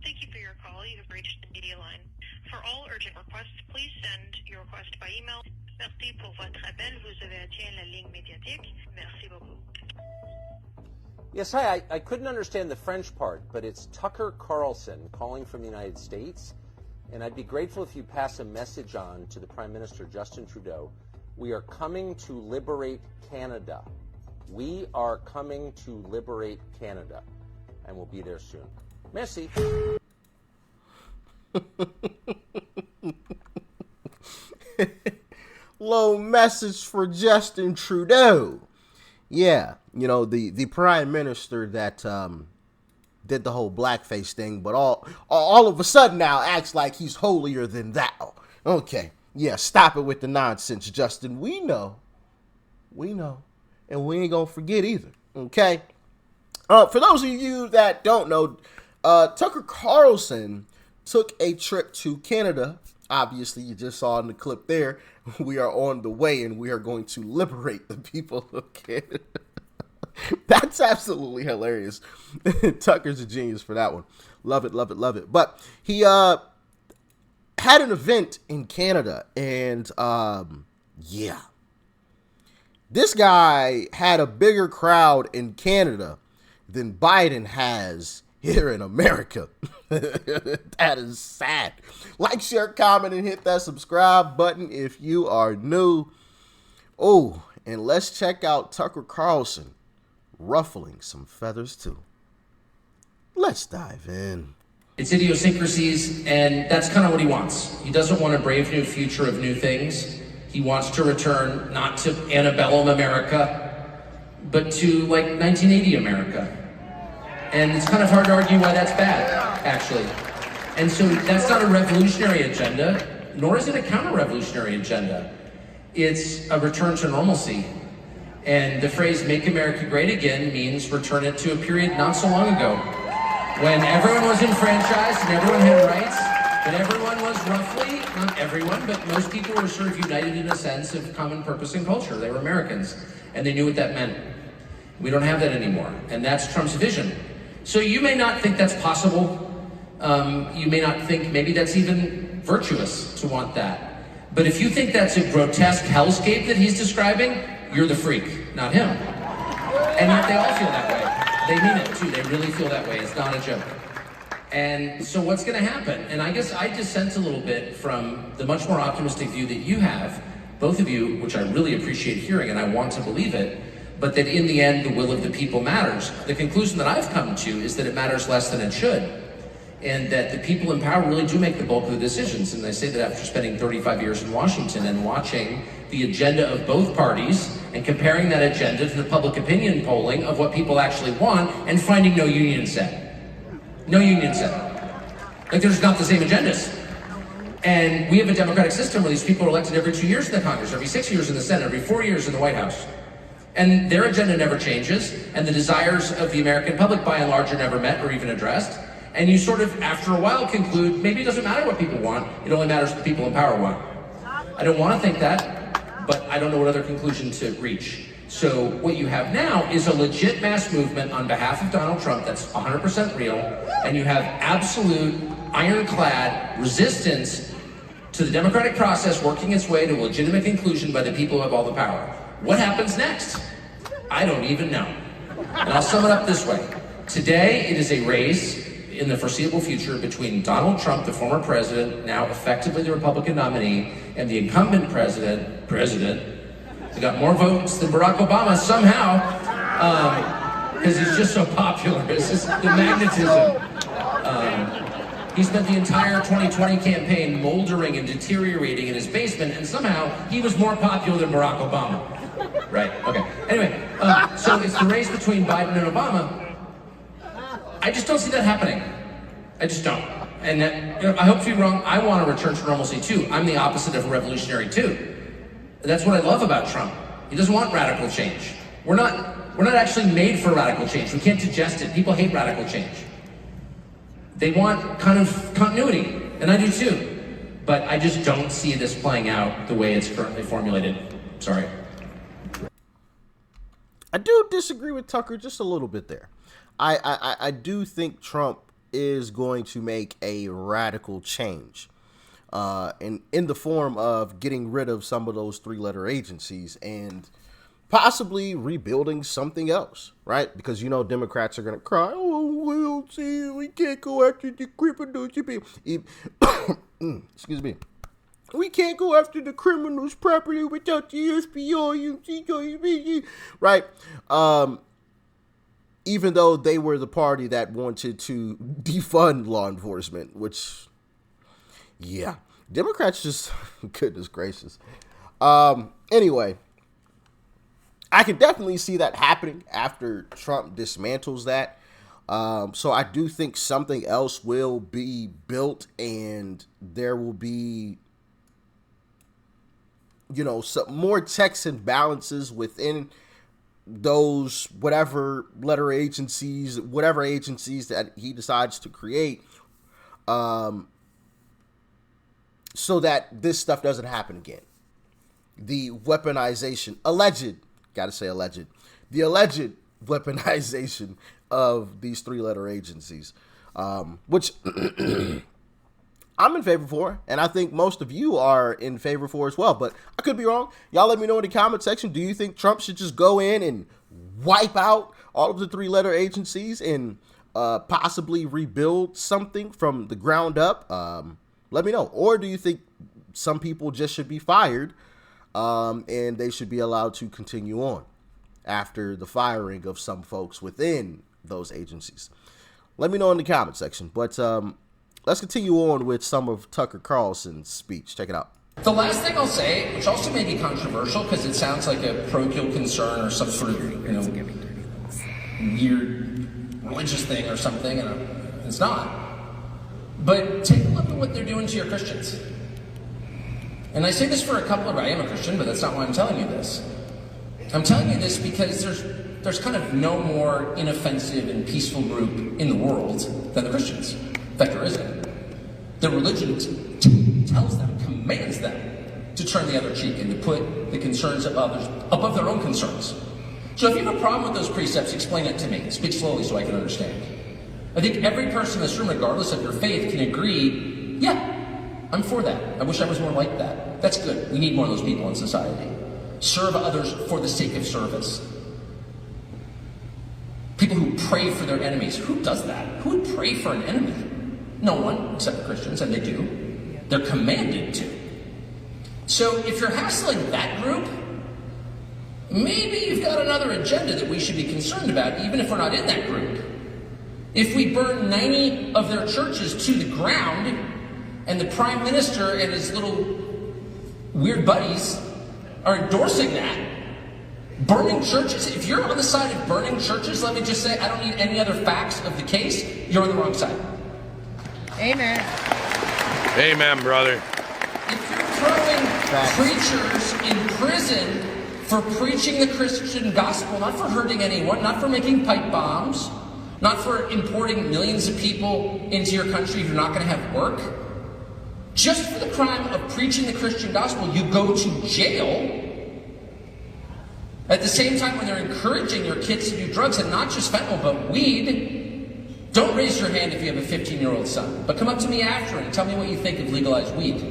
Thank you for your call. You have reached the media line. For all urgent requests, please send your request by email. Merci pour votre appel. Vous avez atteint la ligne médiatique. Merci beaucoup. Yes, hi. I couldn't understand the French part, but it's Tucker Carlson calling from the United States. And I'd be grateful if you pass a message on to the Prime Minister, Justin Trudeau. We are coming to liberate Canada. We are coming to liberate Canada. And we'll be there soon. Merci. Low message for Justin Trudeau. Yeah, you know, the prime minister that did the whole blackface thing, but all of a sudden now acts like he's holier than thou. Okay, yeah, stop it with the nonsense, Justin. We know, and we ain't gonna forget either. Okay. For those of you that don't know, Tucker Carlson took a trip to Canada. Obviously, you just saw in the clip there. We are on the way, and we are going to liberate the people of Canada. That's absolutely hilarious. Tucker's a genius for that one. Love it, love it, love it. But he had an event in Canada, and yeah. This guy had a bigger crowd in Canada than Biden has here in America. That is sad. Like, share, comment, and hit that subscribe button if you are new. Oh, and let's check out Tucker Carlson ruffling some feathers too. Let's dive in. It's idiosyncrasies, and that's kind of what he wants. He doesn't want a brave new future of new things. He wants to return not to antebellum America, but to like 1980 America. And it's kind of hard to argue why that's bad, actually. And so that's not a revolutionary agenda, nor is it a counter-revolutionary agenda. It's a return to normalcy. And the phrase, make America great again, means return it to a period not so long ago, when everyone was enfranchised and everyone had rights, but everyone was roughly, not everyone, but most people were sort of united in a sense of common purpose and culture. They were Americans, and they knew what that meant. We don't have that anymore, and that's Trump's vision. So you may not think that's possible. You may not think maybe that's even virtuous to want that. But if you think that's a grotesque hellscape that he's describing, you're the freak, not him. And yet they all feel that way. They mean it too. They really feel that way. It's not a joke. And so what's going to happen? And I guess I dissent a little bit from the much more optimistic view that you have, both of you, which I really appreciate hearing, and I want to believe it, but that in the end, the will of the people matters. The conclusion that I've come to is that it matters less than it should, and that the people in power really do make the bulk of the decisions. And I say that after spending 35 years in Washington and watching the agenda of both parties and comparing that agenda to the public opinion polling of what people actually want and finding no union set. No union set. Like, there's not the same agendas. And we have a democratic system where these people are elected every 2 years in the Congress, every 6 years in the Senate, every 4 years in the White House. And their agenda never changes, and the desires of the American public, by and large, are never met or even addressed. And you sort of, after a while, conclude, maybe it doesn't matter what people want, it only matters what the people in power want. I don't want to think that, but I don't know what other conclusion to reach. So what you have now is a legit mass movement on behalf of Donald Trump that's 100% real, and you have absolute, ironclad resistance to the democratic process working its way to a legitimate conclusion by the people who have all the power. What happens next? I don't even know. And I'll sum it up this way. Today, it is a race in the foreseeable future between Donald Trump, the former president, now effectively the Republican nominee, and the incumbent president, who got more votes than Barack Obama somehow, because he's just so popular. It's just the magnetism. He spent the entire 2020 campaign moldering and deteriorating in his basement, and somehow he was more popular than Barack Obama. Right, okay. Anyway, so it's the race between Biden and Obama. I just don't see that happening. I just don't. And I hope to be wrong. I want to return to normalcy too. I'm the opposite of a revolutionary too. That's what I love about Trump. He doesn't want radical change. We're not actually made for radical change. We can't digest it. People hate radical change. They want kind of continuity, and I do too. But I just don't see this playing out the way it's currently formulated. Sorry. I do disagree with Tucker just a little bit there. I do think Trump is going to make a radical change, in the form of getting rid of some of those 3-letter agencies and possibly rebuilding something else, right? Because, Democrats are going to cry, oh, we'll see, we can't go after the criminals. Excuse me. We can't go after the criminals properly without the FBI, right? Even though they were the party that wanted to defund law enforcement, which, yeah, Democrats just, goodness gracious. Anyway, I can definitely see that happening after Trump dismantles that. So I do think something else will be built, and there will be, some more checks and balances within those whatever agencies that he decides to create, so that this stuff doesn't happen again. The weaponization, the alleged weaponization of these 3-letter agencies, which I'm in favor for, and I think most of you are in favor for as well, but I could be wrong. Y'all let me know in the comment section. Do you think Trump should just go in and wipe out all of the 3-letter agencies and possibly rebuild something from the ground up? Let me know. Or do you think some people just should be fired, and they should be allowed to continue on after the firing of some folks within those agencies? Let me know in the comment section. But let's continue on with some of Tucker Carlson's speech. Check it out. The last thing I'll say, which also may be controversial because it sounds like a parochial concern or some sort of, weird religious thing or something, and it's not. But take a look at what they're doing to your Christians. And I say this for a couple of, I am a Christian, but that's not why I'm telling you this. I'm telling you this because there's kind of no more inoffensive and peaceful group in the world than the Christians. In fact, there isn't. The religion tells them, commands them to turn the other cheek and to put the concerns of others above their own concerns. So if you have a problem with those precepts, explain it to me. Speak slowly so I can understand. I think every person in this room, regardless of your faith, can agree, yeah, I'm for that. I wish I was more like that. That's good. We need more of those people in society. Serve others for the sake of service. People who pray for their enemies. Who does that? Who would pray for an enemy? No one, except the Christians, and they do. They're commanded to. So if you're hassling that group, maybe you've got another agenda that we should be concerned about, even if we're not in that group. If we burn 90 of their churches to the ground, and the Prime Minister and his little weird buddies are endorsing that, burning churches, if you're on the side of burning churches, let me just say, I don't need any other facts of the case, you're on the wrong side. Amen. Amen, brother. If you're throwing preachers in prison for preaching the Christian gospel, not for hurting anyone, not for making pipe bombs, not for importing millions of people into your country who are not going to have work, just for the crime of preaching the Christian gospel, you go to jail. At the same time, when they're encouraging your kids to do drugs, and not just fentanyl, but weed, don't raise your hand if you have a 15-year-old son. But come up to me after and tell me what you think of legalized weed.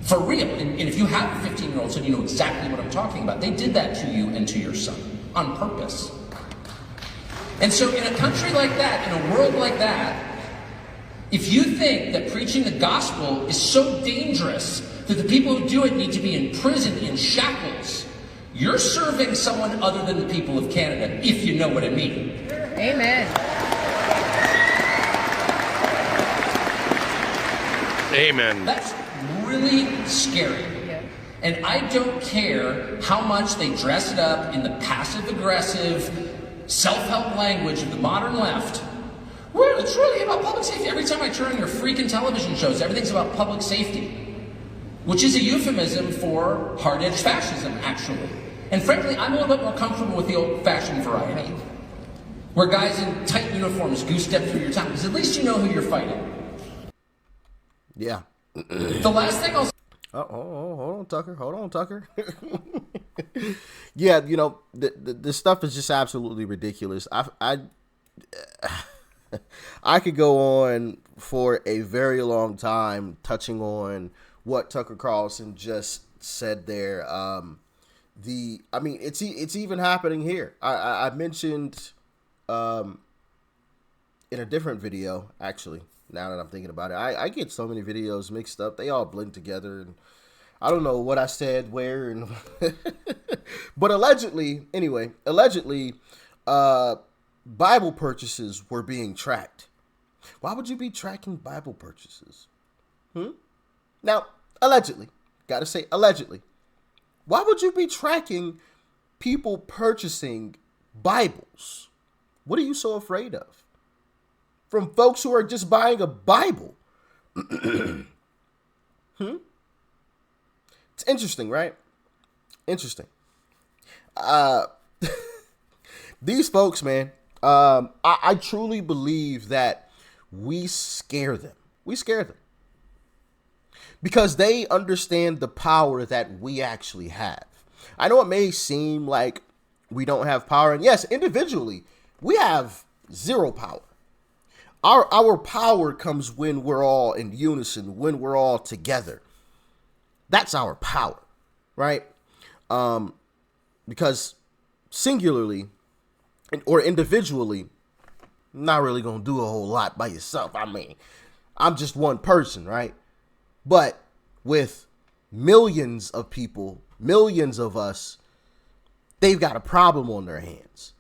For real. And if you have a 15-year-old son, you know exactly what I'm talking about. They did that to you and to your son on purpose. And so in a country like that, in a world like that, if you think that preaching the gospel is so dangerous that the people who do it need to be imprisoned in shackles, you're serving someone other than the people of Canada, if you know what I mean. Amen. Amen. That's really scary. And I don't care how much they dress it up in the passive-aggressive, self-help language of the modern left. Well, it's really about public safety. Every time I turn on your freaking television shows, everything's about public safety, which is a euphemism for hard-edged fascism, actually. And frankly, I'm a little bit more comfortable with the old-fashioned variety, where guys in tight uniforms goose-step through your town, because at least you know who you're fighting. Yeah. The last thing I'll say... Hold on, Tucker. Yeah, the stuff is just absolutely ridiculous. I could go on for a very long time touching on what Tucker Carlson just said there. It's even happening here. I mentioned in a different video, actually, now that I'm thinking about it. I get so many videos mixed up. They all blend together, and I don't know what I said where. And but allegedly, Bible purchases were being tracked. Why would you be tracking Bible purchases? Now, allegedly, gotta say allegedly. Why would you be tracking people purchasing Bibles? What are you so afraid of? From folks who are just buying a Bible. It's interesting, right? Interesting. These folks, man, I truly believe that we scare them. We scare them. Because they understand the power that we actually have. I know it may seem like we don't have power. And yes, individually, we have zero power. Our power comes when we're all in unison, when we're all together. That's our power, right? Because singularly or individually, not really going to do a whole lot by yourself. I mean, I'm just one person, right? But with millions of people, millions of us, they've got a problem on their hands.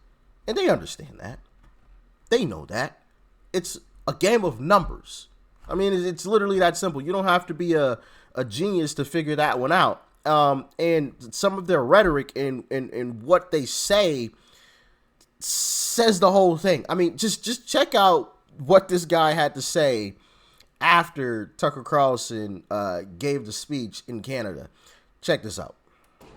And they understand that. They know that. It's a game of numbers. I mean, it's literally that simple. You don't have to be a genius to figure that one out. And some of their rhetoric and what they say says the whole thing. I mean, just check out what this guy had to say after Tucker Carlson gave the speech in Canada. Check this out.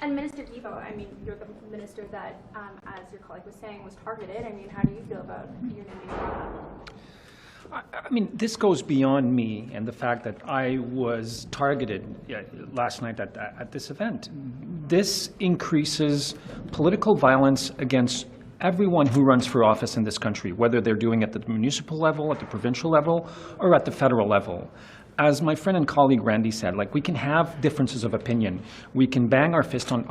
And Minister Devo, I mean, you're the minister that, as your colleague was saying, was targeted. I mean, how do you feel about your name being brought up? I mean, this goes beyond me and the fact that I was targeted last night at this event. This increases political violence against everyone who runs for office in this country, whether they're doing it at the municipal level, at the provincial level, or at the federal level. As my friend and colleague Randy said, like, we can have differences of opinion. We can bang our fist on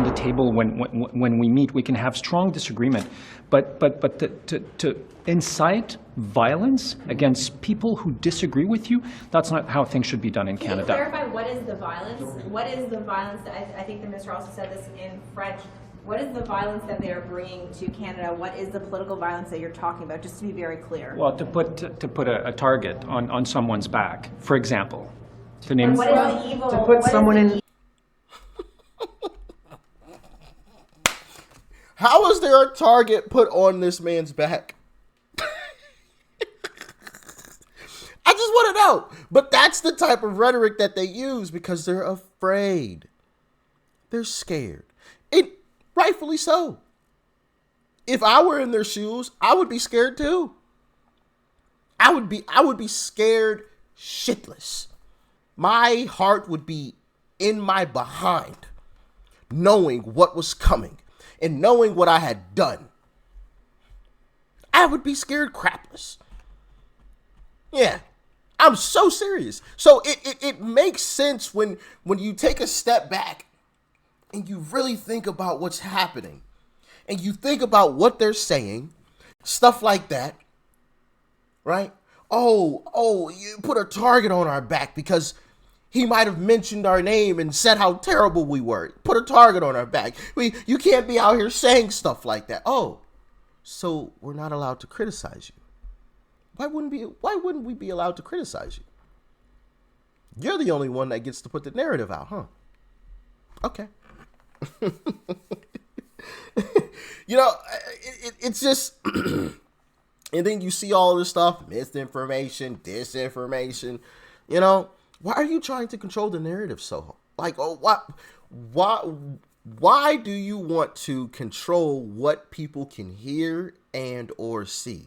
the table when we meet. We can have strong disagreement. But to incite violence against people who disagree with you, that's not how things should be done in Canada. Can you clarify what is the violence? What is the violence that I think the minister also said this in French. What is the violence that they are bringing to Canada? What is the political violence that you're talking about? Just to be very clear. Well, to put a target on someone's back, for example. To name. What is the evil? To put someone in. How is there a target put on this man's back? I just want to know. But that's the type of rhetoric that they use because they're afraid. They're scared. Rightfully so. If I were in their shoes, I would be scared too. I would be scared shitless. My heart would be in my behind, knowing what was coming and knowing what I had done. I would be scared crapless. Yeah, I'm so serious. So it makes sense when you take a step back and you really think about what's happening, and you think about what they're saying, stuff like that, right? Oh, you put a target on our back because he might have mentioned our name and said how terrible we were. Put a target on our back. You can't be out here saying stuff like that. Oh, so we're not allowed to criticize you. Why wouldn't we be allowed to criticize you? You're the only one that gets to put the narrative out, huh? Okay. You know, it's just, and then you see all this stuff, misinformation, disinformation. You know, why are you trying to control the narrative so? Like, oh, why do you want to control what people can hear and or see?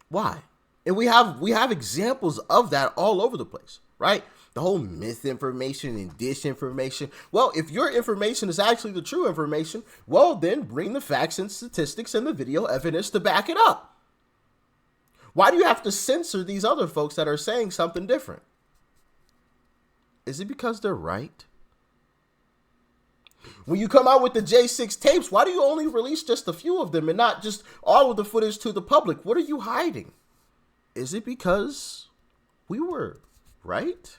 Why? And we have examples of that all over the place, right? The whole misinformation and disinformation. Well, if your information is actually the true information, well, then bring the facts and statistics and the video evidence to back it up. Why do you have to censor these other folks that are saying something different? Is it because they're right? When you come out with the J6 tapes, why do you only release just a few of them and not just all of the footage to the public? What are you hiding? Is it because we were right?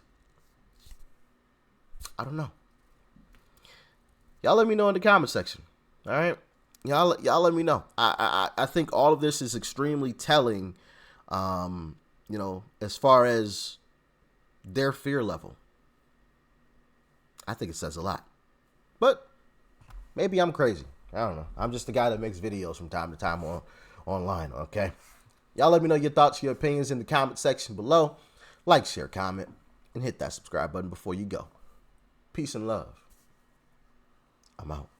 I don't know. Y'all let me know in the comment section. All right. Y'all let me know. I think all of this is extremely telling, as far as their fear level. I think it says a lot. But maybe I'm crazy. I don't know. I'm just the guy that makes videos from time to time online, okay? Y'all let me know your thoughts, your opinions in the comment section below. Like, share, comment, and hit that subscribe button before you go. Peace and love. I'm out.